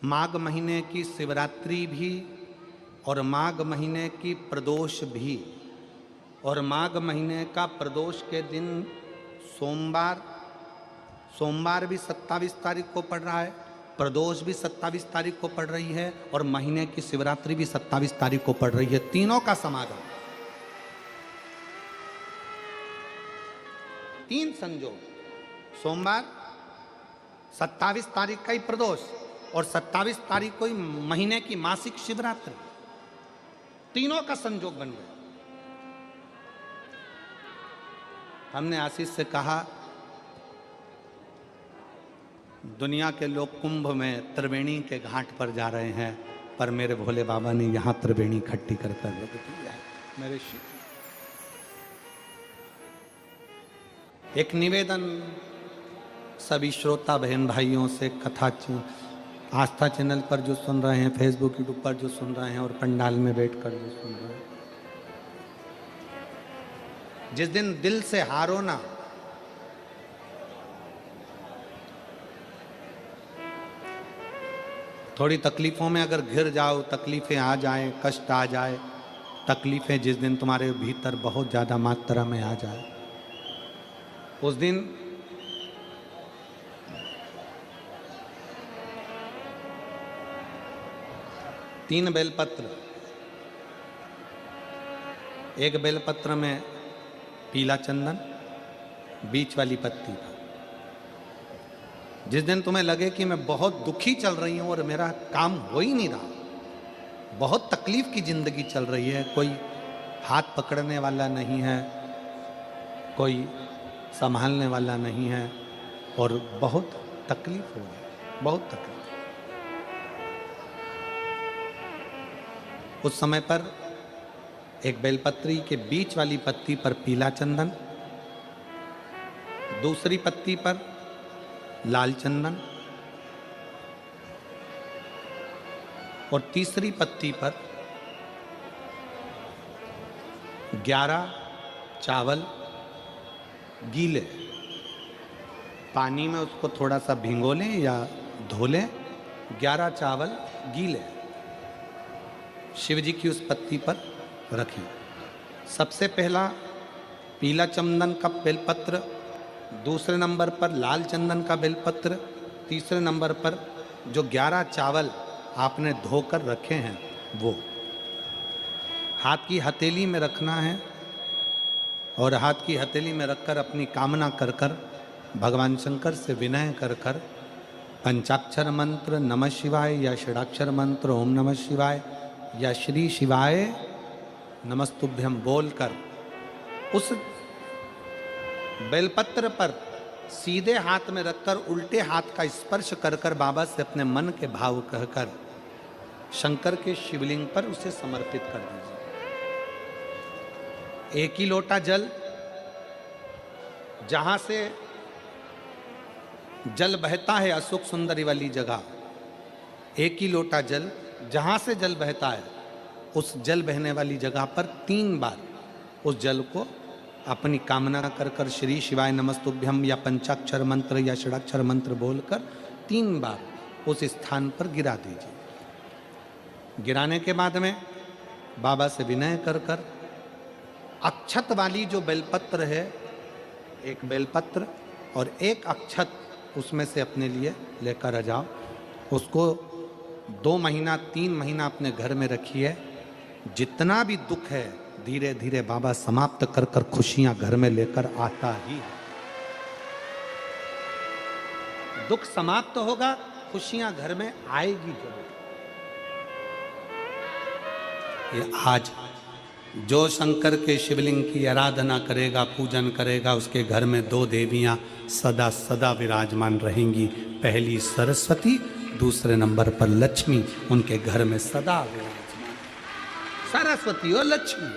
माघ महीने की शिवरात्रि भी और माघ महीने की प्रदोष भी, और माघ महीने का प्रदोष के दिन सोमवार भी 27 तारीख को पड़ रहा है, प्रदोष भी 27 तारीख को पड़ रही है, और महीने की शिवरात्रि भी 27 तारीख को पड़ रही है। तीनों का समागम, तीन संजोग, सोमवार 27 तारीख का ही प्रदोष और 27 तारीख को ही महीने की मासिक शिवरात्रि, तीनों का संजोग बन गया। हमने आशीष से कहा दुनिया के लोग कुंभ में त्रिवेणी के घाट पर जा रहे हैं, पर मेरे भोले बाबा ने यहां त्रिवेणी इकट्ठी कर रख दी है। मेरे शिव, एक निवेदन सभी श्रोता बहन भाइयों से, कथा आस्था चैनल पर जो सुन रहे हैं, फेसबुक यूट्यूब पर जो सुन रहे हैं, और पंडाल में बैठकर जो सुन रहे हैं, जिस दिन दिल से हारो ना, थोड़ी तकलीफों में अगर घिर जाओ, तकलीफें आ जाए, कष्ट आ जाए, तकलीफें जिस दिन तुम्हारे भीतर बहुत ज़्यादा मात्रा में आ जाए, उस दिन तीन बेलपत्र, एक बेलपत्र में पीला चंदन, बीच वाली पत्ती पर, जिस दिन तुम्हें लगे कि मैं बहुत दुखी चल रही हूं और मेरा काम हो ही नहीं रहा, बहुत तकलीफ की जिंदगी चल रही है, कोई हाथ पकड़ने वाला नहीं है, कोई संभालने वाला नहीं है, और बहुत तकलीफ हो गई, बहुत तकलीफ। उस समय पर एक बेलपत्री के बीच वाली पत्ती पर पीला चंदन, दूसरी पत्ती पर लाल चंदन, और तीसरी पत्ती पर 11 चावल गीले, पानी में उसको थोड़ा सा भिगो लें या धो लें, 11 चावल गीले शिव जी की उस पत्ती पर रखें। सबसे पहला पीला चंदन का बेलपत्र, दूसरे नंबर पर लाल चंदन का बेलपत्र, तीसरे नंबर पर जो 11 चावल आपने धोकर रखे हैं वो हाथ की हथेली में रखना है, और हाथ की हथेली में रखकर अपनी कामना कर कर भगवान शंकर से विनय कर कर पंचाक्षर मंत्र नमः शिवाय या षडाक्षर मंत्र ओम नमः शिवाय या श्री शिवाय नमस्तुभ्यम बोलकर उस बेलपत्र पर सीधे हाथ में रखकर उल्टे हाथ का स्पर्श कर कर बाबा से अपने मन के भाव कहकर शंकर के शिवलिंग पर उसे समर्पित कर दीजिए। एक ही लोटा जल, जहां से जल बहता है अशोक सुंदरी वाली जगह, एक ही लोटा जल, जहां से जल बहता है उस जल बहने वाली जगह पर 3 बार उस जल को अपनी कामना कर कर श्री शिवाय नमस्तुभ्यम या पंचाक्षर मंत्र या षडाक्षर मंत्र बोलकर 3 बार उस स्थान पर गिरा दीजिए। गिराने के बाद में बाबा से विनय कर कर अक्षत वाली जो बेलपत्र है, एक बेलपत्र और एक अक्षत उसमें से अपने लिए लेकर आ जाओ। उसको 2 महीना 3 महीना अपने घर में रखिए। जितना भी दुख है धीरे धीरे बाबा समाप्त कर कर खुशियां घर में लेकर आता ही है। दुख समाप्त होगा, खुशियां घर में आएगी जरूर। ये आज जो शंकर के शिवलिंग की आराधना करेगा, पूजन करेगा, उसके घर में 2 देवियां सदा सदा विराजमान रहेंगी। पहली सरस्वती, दूसरे नंबर पर लक्ष्मी उनके घर में सदा विराजमान। सरस्वती और लक्ष्मी।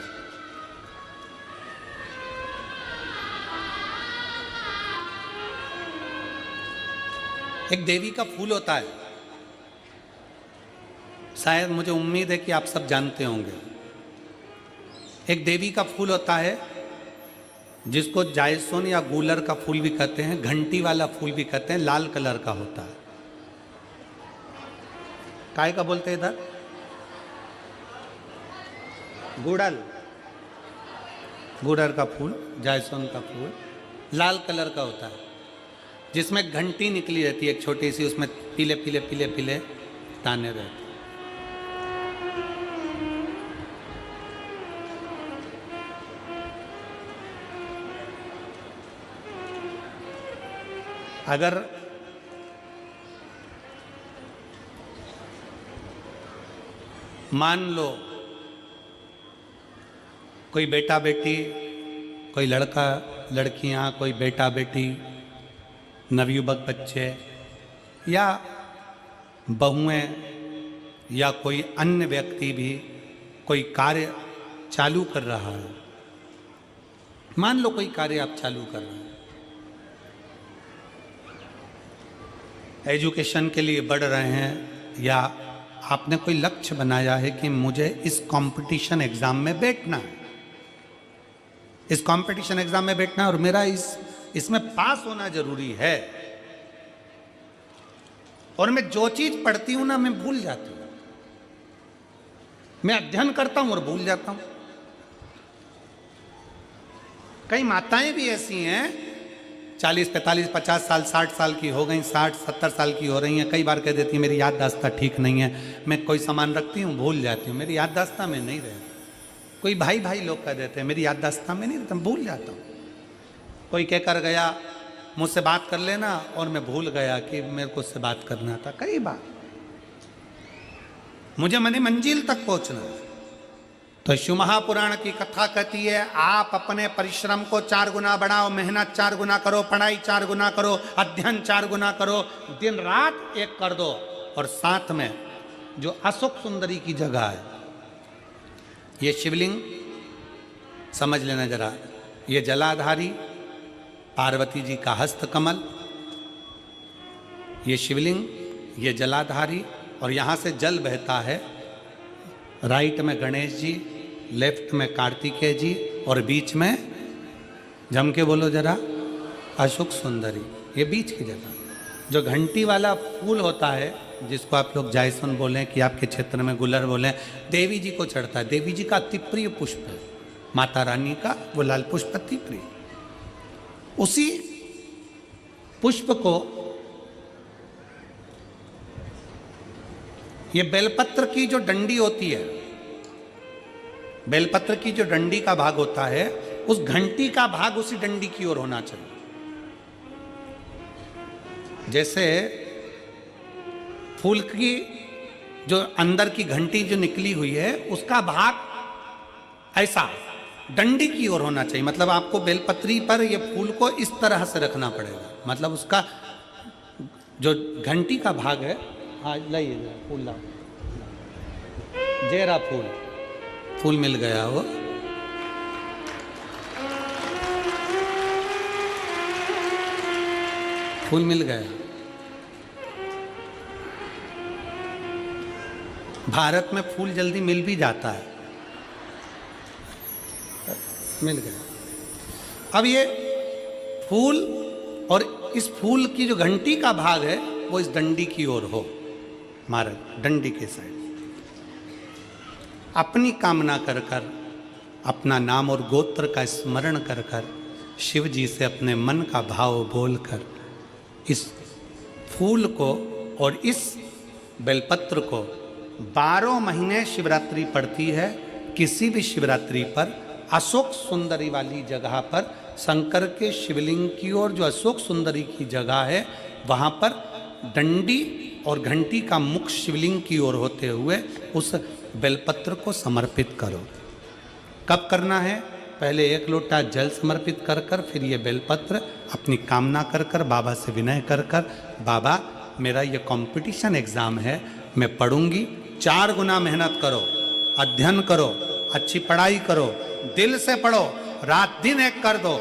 एक देवी का फूल होता है, शायद मुझे उम्मीद है कि आप सब जानते होंगे। एक देवी का फूल होता है जिसको जायसोन या गूलर का फूल भी कहते हैं, घंटी वाला फूल भी कहते हैं, लाल कलर का होता है। काय का बोलते हैं इधर? गुड़ल, गुड़र का फूल, जायसवान का फूल लाल कलर का होता है, जिसमें घंटी निकली रहती है एक छोटी सी, उसमें पीले पीले पीले पीले दाने रहते हैं। अगर मान लो कोई बेटा बेटी, कोई लड़का लड़कियां, कोई बेटा बेटी, नवयुवक बच्चे या बहुएं या कोई अन्य व्यक्ति भी कोई कार्य चालू कर रहा है, मान लो कोई कार्य आप चालू कर रहे हैं, एजुकेशन के लिए बढ़ रहे हैं, या आपने कोई लक्ष्य बनाया है कि मुझे इस कंपटीशन एग्जाम में बैठना है, इस कंपटीशन एग्जाम में बैठना है और मेरा इसमें पास होना जरूरी है, और मैं जो चीज पढ़ती हूं ना मैं भूल जाती हूं, मैं अध्ययन करता हूं और भूल जाता हूं। कई माताएं भी ऐसी हैं 40, 45, 50 साल, 60 साल की हो गई, 60, 70 साल की हो रही हैं, कई बार कह देती हैं मेरी याददाश्त ठीक नहीं है, मैं कोई सामान रखती हूँ भूल जाती हूँ, मेरी याददाश्त में नहीं रहती। कोई भाई भाई लोग कह देते हैं मेरी याददाश्त में नहीं रहता, भूल जाता हूँ। कोई कहकर गया मुझसे बात कर लेना और मैं भूल गया कि मेरे को उससे बात करना था। कई बार मुझे मने मंजिल तक पहुंचना है। तो शिव महापुराण की कथा कहती है आप अपने परिश्रम को 4 गुना बढ़ाओ, मेहनत 4 गुना करो, पढ़ाई 4 गुना करो, अध्ययन 4 गुना करो, दिन रात एक कर दो। और साथ में जो अशोक सुंदरी की जगह है, ये शिवलिंग समझ लेना जरा, ये जलाधारी पार्वती जी का हस्त कमल, ये शिवलिंग, ये जलाधारी, और यहाँ से जल बहता है। राइट में गणेश जी, लेफ्ट में कार्तिकेय जी, और बीच में जम के बोलो जरा अशोक सुंदरी। ये बीच की जगह जो घंटी वाला फूल होता है, जिसको आप लोग जायसवान बोलें कि आपके क्षेत्र में गुलर बोलें, देवी जी को चढ़ता है। देवी जी का अति प्रिय पुष्प है, माता रानी का वो लाल पुष्प अति प्रिय। उसी पुष्प को ये बेलपत्र की जो डंडी होती है, बेलपत्र की जो डंडी का भाग होता है, उस घंटी का भाग उसी डंडी की ओर होना चाहिए। जैसे फूल की जो अंदर की घंटी जो निकली हुई है, उसका भाग ऐसा डंडी की ओर होना चाहिए। मतलब आपको बेलपत्री पर ये फूल को इस तरह से रखना पड़ेगा, मतलब उसका जो घंटी का भाग है। हाँ लाइए फूल लाओ, जेरा फूल, फूल मिल गया वो। फूल मिल गया। भारत में फूल जल्दी मिल भी जाता है, मिल गया। अब ये फूल और इस फूल की जो घंटी का भाग है वो इस डंडी की ओर हो, हमारे डंडी के साइड। अपनी कामना कर कर, अपना नाम और गोत्र का स्मरण कर कर, शिव जी से अपने मन का भाव बोलकर इस फूल को और इस बेलपत्र को 12 महीने शिवरात्रि पड़ती है। किसी भी शिवरात्रि पर अशोक सुंदरी वाली जगह पर, शंकर के शिवलिंग की ओर जो अशोक सुंदरी की जगह है, वहाँ पर डंडी और घंटी का मुख शिवलिंग की ओर होते हुए उस बेलपत्र को समर्पित करो। कब करना है? पहले 1 लोटा जल समर्पित कर कर, फिर ये बेलपत्र अपनी कामना कर कर, बाबा से विनय कर कर, बाबा मेरा ये कंपटीशन एग्ज़ाम है, मैं पढ़ूंगी, 4 गुना मेहनत करो, अध्ययन करो, अच्छी पढ़ाई करो, दिल से पढ़ो, रात दिन एक कर दो,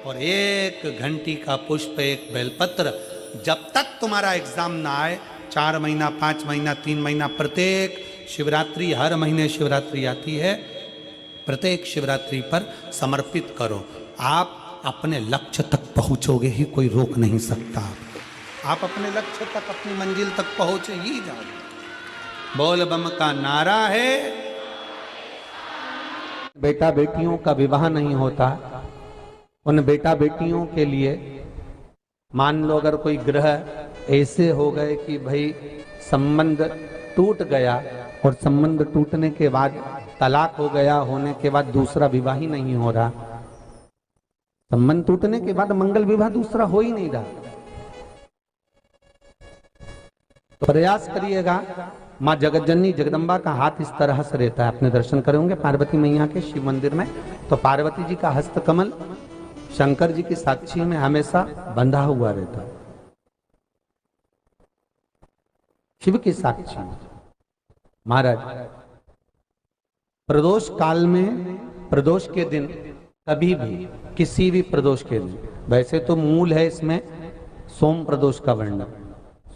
और 1 घंटी का पुष्प, 1 बेलपत्र, जब तक तुम्हारा एग्जाम ना आए, 4 महीना, 5 महीना, 3 महीना, प्रत्येक शिवरात्रि, हर महीने शिवरात्रि आती है, प्रत्येक शिवरात्रि पर समर्पित करो। आप अपने लक्ष्य तक पहुंचोगे ही, कोई रोक नहीं सकता। आप अपने लक्ष्य तक, अपनी मंजिल तक पहुंचे ही जाओगे। बोल बम का नारा है। बेटा बेटियों का विवाह नहीं होता, उन बेटा बेटियों के लिए मान लो अगर कोई ग्रह ऐसे हो गए कि भाई संबंध टूट गया और संबंध टूटने के बाद तलाक हो गया, होने के बाद दूसरा विवाह ही नहीं हो रहा, संबंध टूटने के बाद मंगल विवाह दूसरा हो ही नहीं रहा, तो प्रयास करिएगा। माँ जगतजननी जगदम्बा का हाथ इस तरह से रहता है, अपने दर्शन करेंगे पार्वती मैया के शिव मंदिर में, तो पार्वती जी का हस्त कमल शंकर जी की साक्षी में हमेशा बंधा हुआ रहता है, शिव की साक्षी। महाराज प्रदोष काल में, प्रदोष के दिन कभी भी, किसी भी प्रदोष के दिन, वैसे तो मूल है इसमें सोम प्रदोष का वर्णन,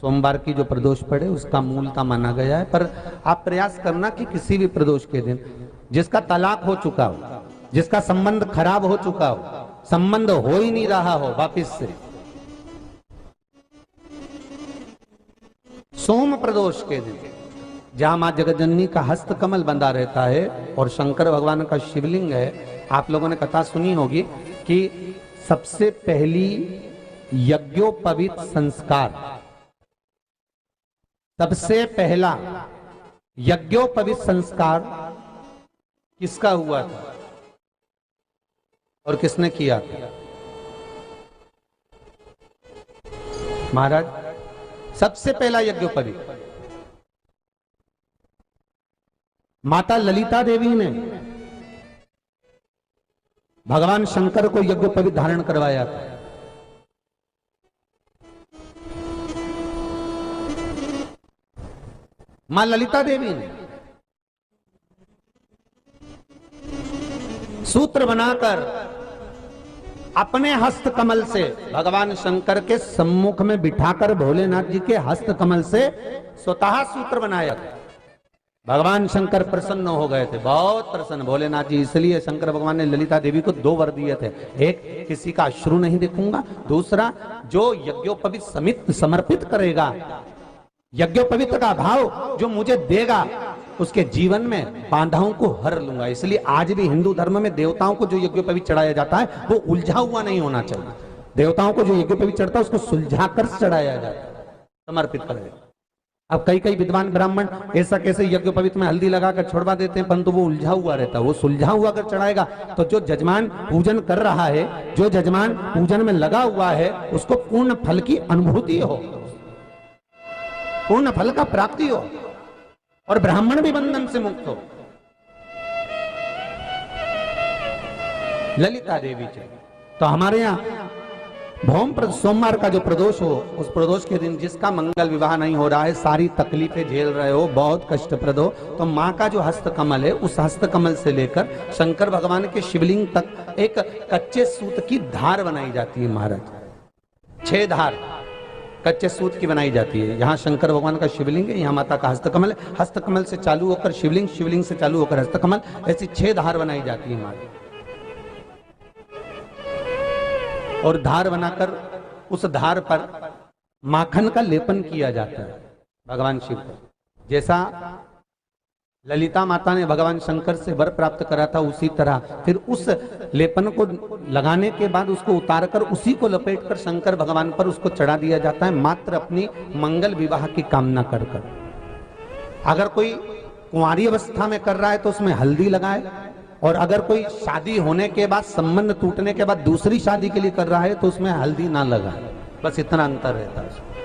सोमवार की जो प्रदोष पड़े उसका मूलता माना गया है, पर आप प्रयास करना कि किसी भी प्रदोष के दिन जिसका तलाक हो चुका हो, जिसका संबंध खराब हो चुका हो, संबंध हो ही नहीं रहा हो वापिस से, सोम प्रदोष के दिन जहां मां जगतजननी का हस्त कमल बंधा रहता है और शंकर भगवान का शिवलिंग है। आप लोगों ने कथा सुनी होगी कि सबसे पहली यज्ञोपवीत संस्कार, सबसे पहला यज्ञोपवीत संस्कार किसका हुआ था और किसने किया था? महाराज सबसे पहला यज्ञोपवीत माता ललिता देवी ने भगवान शंकर को यज्ञोपवीत धारण करवाया था। मां ललिता देवी ने सूत्र बनाकर अपने हस्त कमल से भगवान शंकर के सम्मुख में बिठाकर भोलेनाथ जी के हस्त कमल से स्वतः सूत्र बनाया था। भगवान शंकर प्रसन्न हो गए थे, बहुत प्रसन्न भोलेनाथ जी, इसलिए शंकर भगवान ने ललिता देवी को 2 वर दिए थे, एक किसी का अश्रु नहीं देखूंगा, दूसरा जो यज्ञोपवीत समित समर्पित करेगा, यज्ञोपवीत का भाव जो मुझे देगा उसके जीवन में बाधाओं को हर लूंगा। इसलिए आज भी हिंदू धर्म में देवताओं को जो यज्ञोपवीत चढ़ाया जाता है वो उलझा हुआ नहीं होना चाहिए। देवताओं को जो यज्ञोपवीत चढ़ता है उसको सुलझा कर चढ़ाया जाता है, समर्पित कर देता। अब कई विद्वान ब्राह्मण ऐसा कैसे यज्ञोपवीत में हल्दी लगाकर छोड़वा देते हैं, परंतु वो उलझा हुआ रहता है, वो सुलझा हुआ अगर चढ़ाएगा तो जो जजमान पूजन कर रहा है, जो जजमान पूजन में लगा हुआ है, उसको पूर्ण फल की अनुभूति हो, पूर्ण फल का प्राप्ति हो और ब्राह्मण भी बंधन से मुक्त हो। ललिता देवी जी तो हमारे यहाँ भौम सोमवार का जो प्रदोष हो, उस प्रदोष के दिन जिसका मंगल विवाह नहीं हो रहा है, सारी तकलीफें झेल रहे हो, बहुत कष्टप्रद हो, तो माँ का जो हस्त कमल है उस हस्त कमल से लेकर शंकर भगवान के शिवलिंग तक एक कच्चे सूत की धार बनाई जाती है। महाराज 6 धार कच्चे सूत की बनाई जाती है। यहाँ शंकर भगवान का शिवलिंग है, यहाँ माता का हस्तकमल है, हस्तकमल से चालू होकर शिवलिंग, शिवलिंग से चालू होकर हस्तकमल, ऐसी 6 धार बनाई जाती है हमारी। और धार बनाकर उस धार पर माखन का लेपन किया जाता है भगवान शिव को। जैसा ललिता माता ने भगवान शंकर से वर प्राप्त करा था, उसी तरह फिर उस लेपन को लगाने के बाद उसको उतारकर उसी को लपेटकर शंकर भगवान पर उसको चढ़ा दिया जाता है, मात्र अपनी मंगल विवाह की कामना कर कर। अगर कोई कुंवारी अवस्था में कर रहा है तो उसमें हल्दी लगाए, और अगर कोई शादी होने के बाद, संबंध टूटने के बाद दूसरी शादी के लिए कर रहा है तो उसमें हल्दी ना लगाए, बस इतना अंतर रहता है।